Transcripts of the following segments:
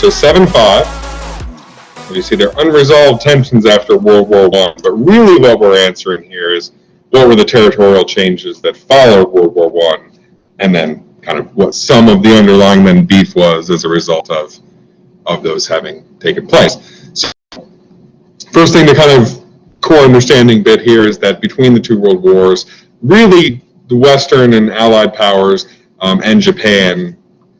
So 7-5. You see there are unresolved tensions after World War I, but really what we're answering here is what were the territorial changes that followed World War I, and then kind of what some of the underlying then beef was as a result of those having taken place. So first thing to kind of core understanding bit here is that between the two world wars, really the Western and Allied powers and Japan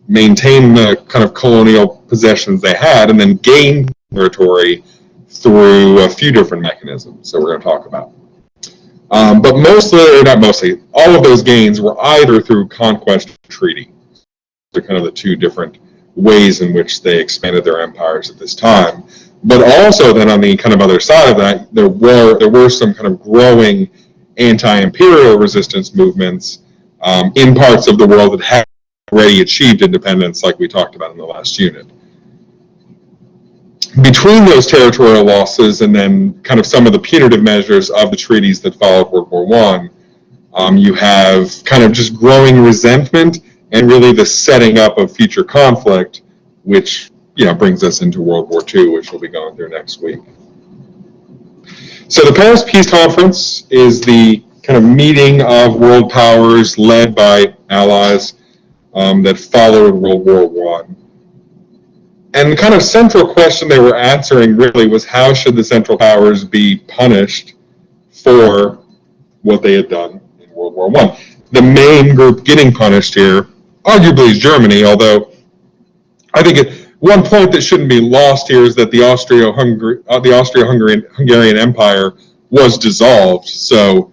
maintained the kind of colonial possessions they had and then gained territory through a few different mechanisms. So we're going to talk about. But all of those gains were either through conquest or treaty. They're kind of the two different ways in which they expanded their empires at this time. But also then on the kind of other side of that, there were some kind of growing anti-imperial resistance movements in parts of the world that had already achieved independence, like we talked about in the last unit. Between those territorial losses and then kind of some of the punitive measures of the treaties that followed World War I, you have kind of just growing resentment and really the setting up of future conflict, which brings us into World War II, which we'll be going through next week. So the Paris Peace Conference is the kind of meeting of world powers led by allies that followed World War I. And the kind of central question they were answering really was how should the Central Powers be punished for what they had done in World War I. The main group getting punished here, arguably, is Germany, although I think one point that shouldn't be lost here is that the Austro-Hungarian Empire was dissolved, so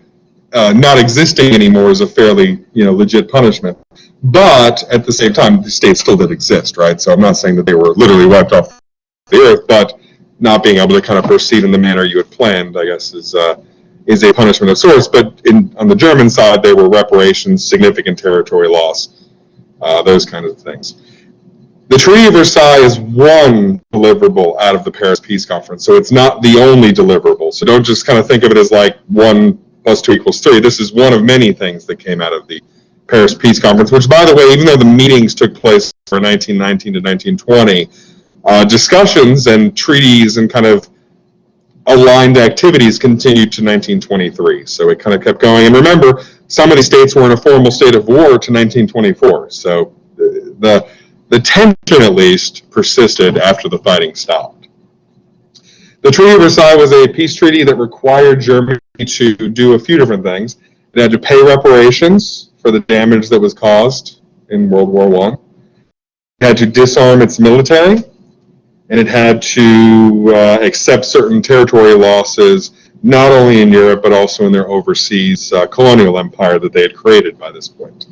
not existing anymore is a fairly legit punishment. But at the same time, the state still did exist, right? So I'm not saying that they were literally wiped off the earth, but not being able to kind of proceed in the manner you had planned, I guess, is a punishment of sorts. But on the German side, there were reparations, significant territory loss, those kinds of things. The Treaty of Versailles is one deliverable out of the Paris Peace Conference, so it's not the only deliverable. So don't just kind of think of it as like 1 + 2 = 3. This is one of many things that came out of the Paris Peace Conference, which, by the way, even though the meetings took place from 1919 to 1920, discussions and treaties and kind of aligned activities continued to 1923. So it kind of kept going. And remember, some of these states were in a formal state of war to 1924. So the tension, at least, persisted after the fighting stopped. The Treaty of Versailles was a peace treaty that required Germany to do a few different things. It had to pay reparations for the damage that was caused in World War I. It had to disarm its military, and it had to accept certain territory losses, not only in Europe, but also in their overseas colonial empire that they had created by this point.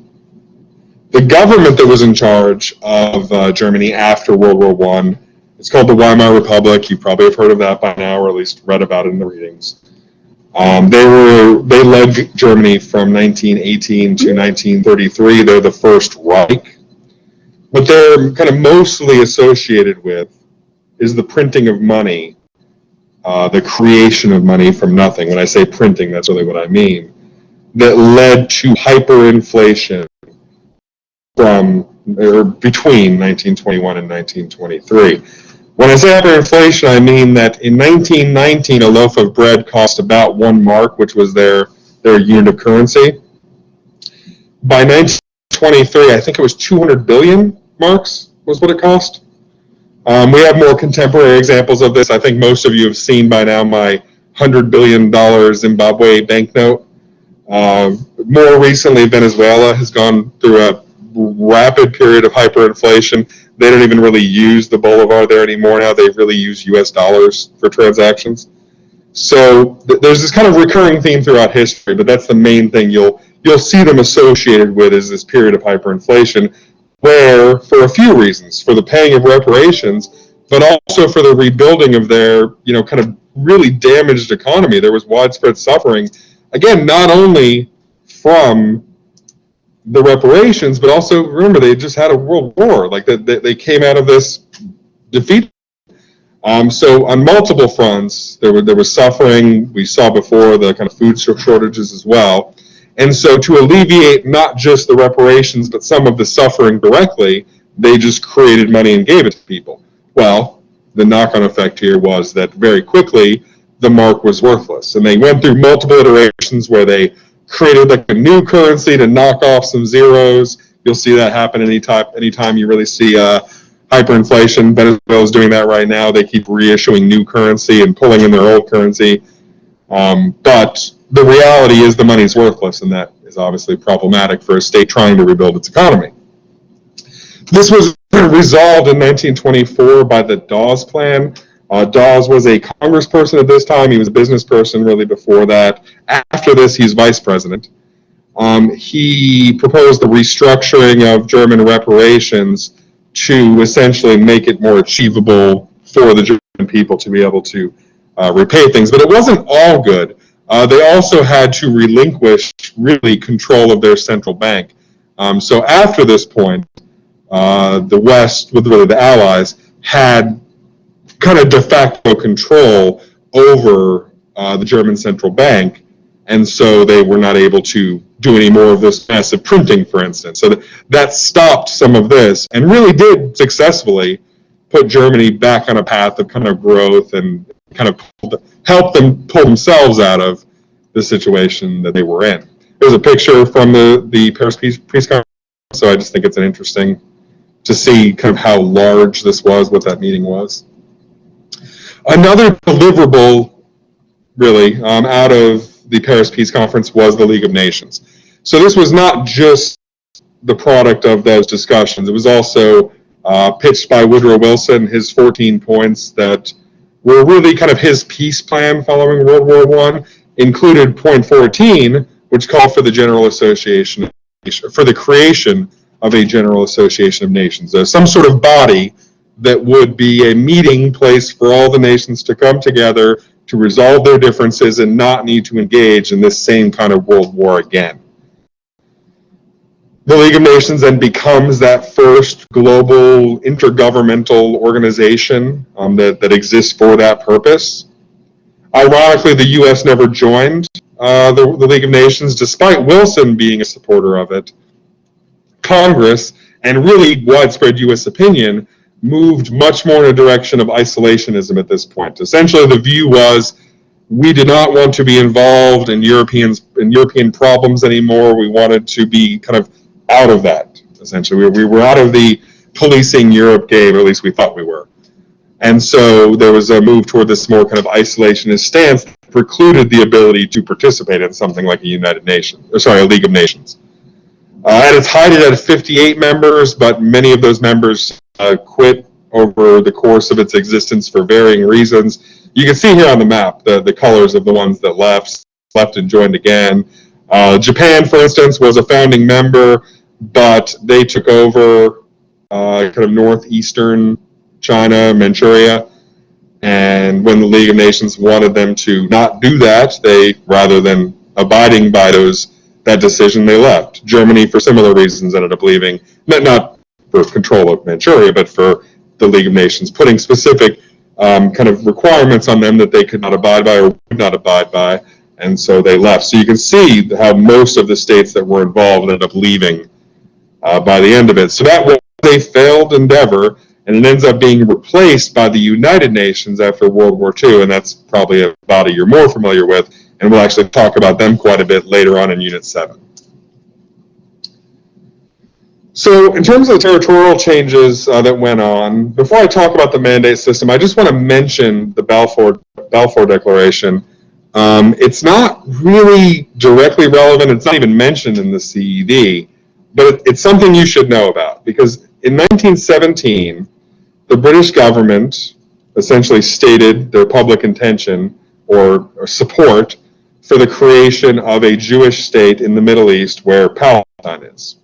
The government that was in charge of Germany after World War I, it's called the Weimar Republic. You probably have heard of that by now, or at least read about it in the readings. They led Germany from 1918 to 1933. They're the First Reich. What they're kind of mostly associated with is the printing of money, the creation of money from nothing. When I say printing, that's really what I mean. That led to hyperinflation between 1921 and 1923. When I say hyperinflation, I mean that in 1919, a loaf of bread cost about 1 mark, which was their unit of currency. By 1923, I think it was 200 billion marks was what it cost. We have more contemporary examples of this. I think most of you have seen by now my $100 billion Zimbabwe banknote. More recently, Venezuela has gone through a rapid period of hyperinflation. They don't even really use the bolivar there anymore now. They really use US dollars for transactions. So there's this kind of recurring theme throughout history, but that's the main thing you'll see them associated with is this period of hyperinflation, where for a few reasons, for the paying of reparations, but also for the rebuilding of their kind of really damaged economy. There was widespread suffering, again, not only from the reparations, but also, remember, they just had a world war. Like they came out of this defeat. So on multiple fronts, there was suffering. We saw before the kind of food shortages as well. And so to alleviate not just the reparations, but some of the suffering directly, they just created money and gave it to people. Well, the knock-on effect here was that very quickly the mark was worthless, and they went through multiple iterations where they created like a new currency to knock off some zeros. You'll see that happen anytime you really see hyperinflation. Venezuela's doing that right now. They keep reissuing new currency and pulling in their old currency. But the reality is the money's worthless, and that is obviously problematic for a state trying to rebuild its economy. This was resolved in 1924 by the Dawes Plan. Dawes was a congressperson at this time. He was a business person really before that. After this, he's vice president. He proposed the restructuring of German reparations to essentially make it more achievable for the German people to be able to repay things. But it wasn't all good. They also had to relinquish really control of their central bank. So after this point, the West, with really the Allies, had kind of de facto control over the German central bank, and so they were not able to do any more of this massive printing, for instance. So that stopped some of this, and really did successfully put Germany back on a path of kind of growth and kind of help them pull themselves out of the situation that they were in. There's a picture from the Paris Peace Conference, so I just think it's interesting to see kind of how large this was, what that meeting was. Another deliverable, really, out of the Paris Peace Conference was the League of Nations. So this was not just the product of those discussions. It was also pitched by Woodrow Wilson, his 14 points that were really kind of his peace plan following World War I, included point 14, which called for the General Association, for the creation of a General Association of Nations, some sort of body that would be a meeting place for all the nations to come together to resolve their differences and not need to engage in this same kind of world war again. The League of Nations then becomes that first global intergovernmental organization that exists for that purpose. Ironically, the U.S. never joined the League of Nations, despite Wilson being a supporter of it. Congress, and really widespread U.S. opinion, moved much more in a direction of isolationism at this point. Essentially, the view was we did not want to be involved in European problems anymore. We wanted to be kind of out of that, essentially. We were out of the policing Europe game, or at least we thought we were. And so there was a move toward this more kind of isolationist stance that precluded the ability to participate in something like a League of Nations. At its height, it had 58 members, but many of those members quit over the course of its existence for varying reasons. You can see here on the map the colors of the ones that left and joined again. Japan, for instance, was a founding member, but they took over kind of northeastern China, Manchuria, and when the League of Nations wanted them to not do that, they, rather than abiding by that decision, they left. Germany, for similar reasons, ended up leaving, not for control of Manchuria, but for the League of Nations, putting specific kind of requirements on them that they could not abide by or would not abide by, and so they left. So you can see how most of the states that were involved ended up leaving by the end of it. So that was a failed endeavor, and it ends up being replaced by the United Nations after World War II, and that's probably a body you're more familiar with, and we'll actually talk about them quite a bit later on in Unit 7. So in terms of the territorial changes that went on, before I talk about the mandate system, I just want to mention the Balfour Declaration. It's not really directly relevant. It's not even mentioned in the CED, but it's something you should know about, because in 1917, the British government essentially stated their public intention or support for the creation of a Jewish state in the Middle East where Palestine is.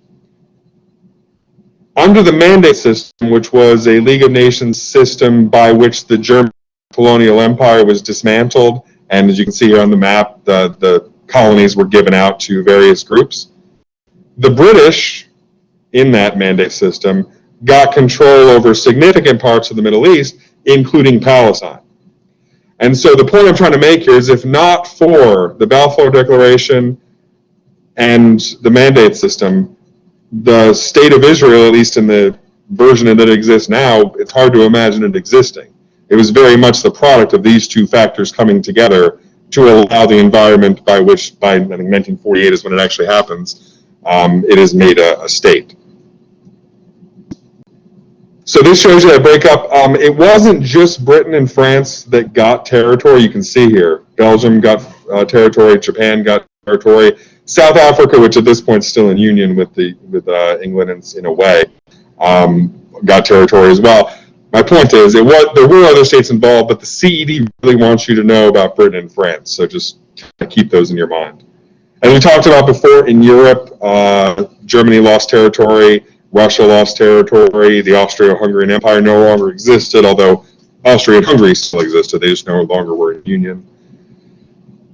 Under the mandate system, which was a League of Nations system by which the German colonial empire was dismantled, and as you can see here on the map, the colonies were given out to various groups, the British, in that mandate system, got control over significant parts of the Middle East, including Palestine. And so the point I'm trying to make here is, if not for the Balfour Declaration and the mandate system, the state of Israel, at least in the version that exists now, it's hard to imagine it existing. It was very much the product of these two factors coming together to allow the environment by which, by I think 1948 is when it actually happens, it is made a state. So this shows you that breakup. It wasn't just Britain and France that got territory. You can see here, Belgium got territory, Japan got territory, South Africa, which at this point is still in union with England in a way, got territory as well. My point is, there were other states involved, but the CED really wants you to know about Britain and France, so just keep those in your mind. As we talked about before, in Europe, Germany lost territory, Russia lost territory, the Austro-Hungarian Empire no longer existed, although Austria and Hungary still existed, they just no longer were in union.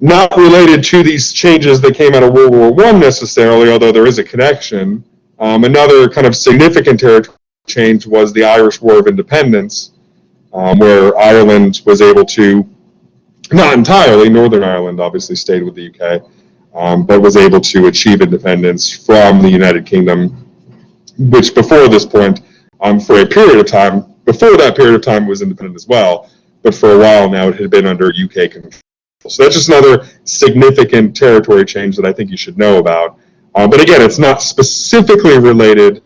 Not related to these changes that came out of World War I necessarily, although there is a connection, another kind of significant territory change was the Irish War of Independence, where Ireland was able to, not entirely, Northern Ireland obviously stayed with the UK, but was able to achieve independence from the United Kingdom, which before this point, for a period of time, before that period of time was independent as well, but for a while now it had been under UK control. So that's just another significant territory change that I think you should know about. But again, it's not specifically related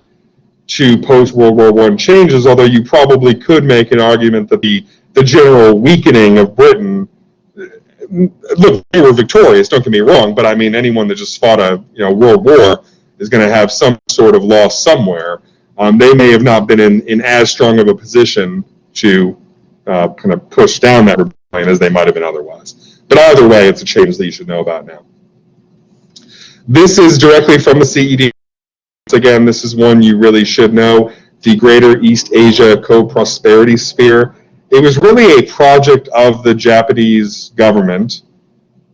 to post-World War I changes, although you probably could make an argument that the general weakening of Britain, look, they were victorious, don't get me wrong, but I mean, anyone that just fought a world war is going to have some sort of loss somewhere. They may have not been in as strong of a position to kind of push down that rebellion as they might have been otherwise. But either way, it's a change that you should know about now. This is directly from the CED. Again, this is one you really should know, the Greater East Asia Co-Prosperity Sphere. It was really a project of the Japanese government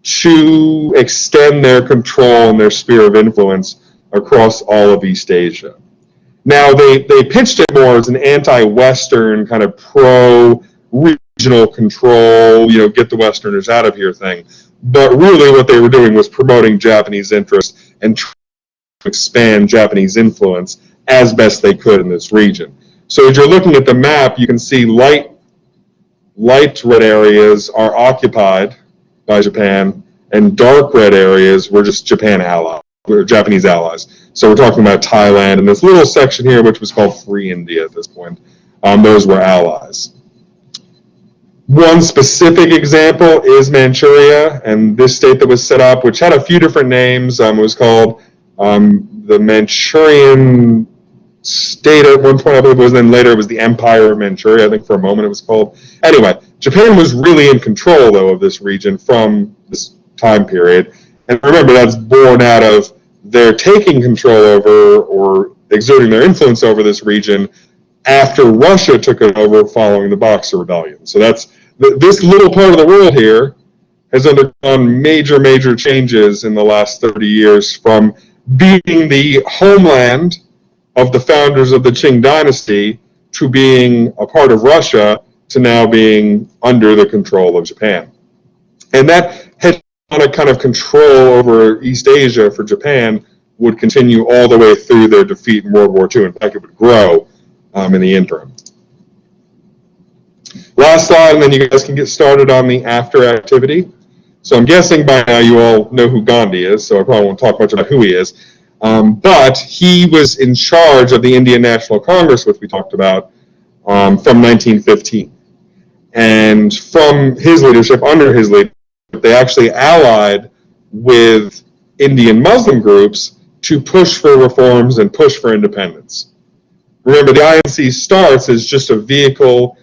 to extend their control and their sphere of influence across all of East Asia. Now, they pitched it more as an anti-Western kind of pro-regional control, get the Westerners out of here thing. But really what they were doing was promoting Japanese interest and trying to expand Japanese influence as best they could in this region. So as you're looking at the map, you can see light red areas are occupied by Japan, and dark red areas were just Japanese allies. So we're talking about Thailand and this little section here, which was called Free India at this point. Those were allies. One specific example is Manchuria, and this state that was set up, which had a few different names. It was called the Manchurian state at one point, I believe it was, and then later it was the Empire of Manchuria, I think for a moment it was called. Anyway, Japan was really in control, though, of this region from this time period. And remember, that's born out of their taking control over or exerting their influence over this region after Russia took it over following the Boxer Rebellion. So that's this little part of the world here has undergone major changes in the last 30 years, from being the homeland of the founders of the Qing dynasty to being a part of Russia to now being under the control of Japan. And that hegemonic kind of control over East Asia for Japan would continue all the way through their defeat in World War II. In fact, it would grow in the interim. Last slide, and then you guys can get started on the after activity. So I'm guessing by now you all know who Gandhi is, so I probably won't talk much about who he is. But he was in charge of the Indian National Congress, which we talked about, from 1915. And from his leadership, under his leadership, they actually allied with Indian Muslim groups to push for reforms and push for independence. Remember, the INC starts as just a vehicle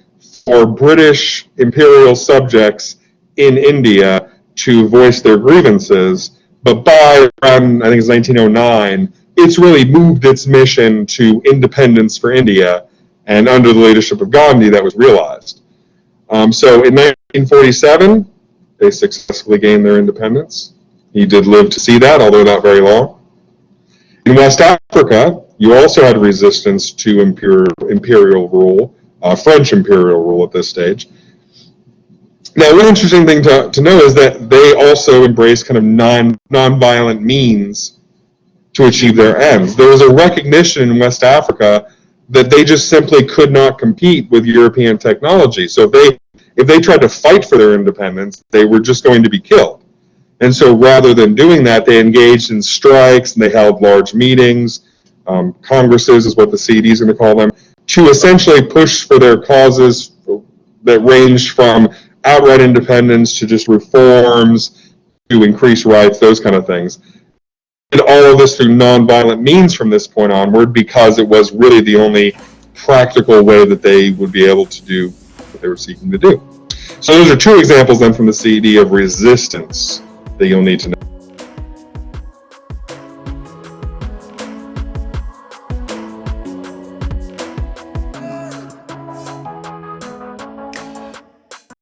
for British imperial subjects in India to voice their grievances, but by around, I think it's 1909, it's really moved its mission to independence for India, and under the leadership of Gandhi, that was realized. So in 1947, they successfully gained their independence. He did live to see that, although not very long. In West Africa, you also had resistance to imperial rule, French imperial rule at this stage. Now, one interesting thing to know is that they also embraced kind of non-violent means to achieve their ends. There was a recognition in West Africa that they just simply could not compete with European technology. So if they tried to fight for their independence, they were just going to be killed. And so rather than doing that, they engaged in strikes and they held large meetings, congresses is what the CED is going to call them, to essentially push for their causes that ranged from outright independence to just reforms to increase rights, those kind of things. Did all of this through nonviolent means from this point onward because it was really the only practical way that they would be able to do what they were seeking to do. So those are two examples then from the CED of resistance that you'll need to know.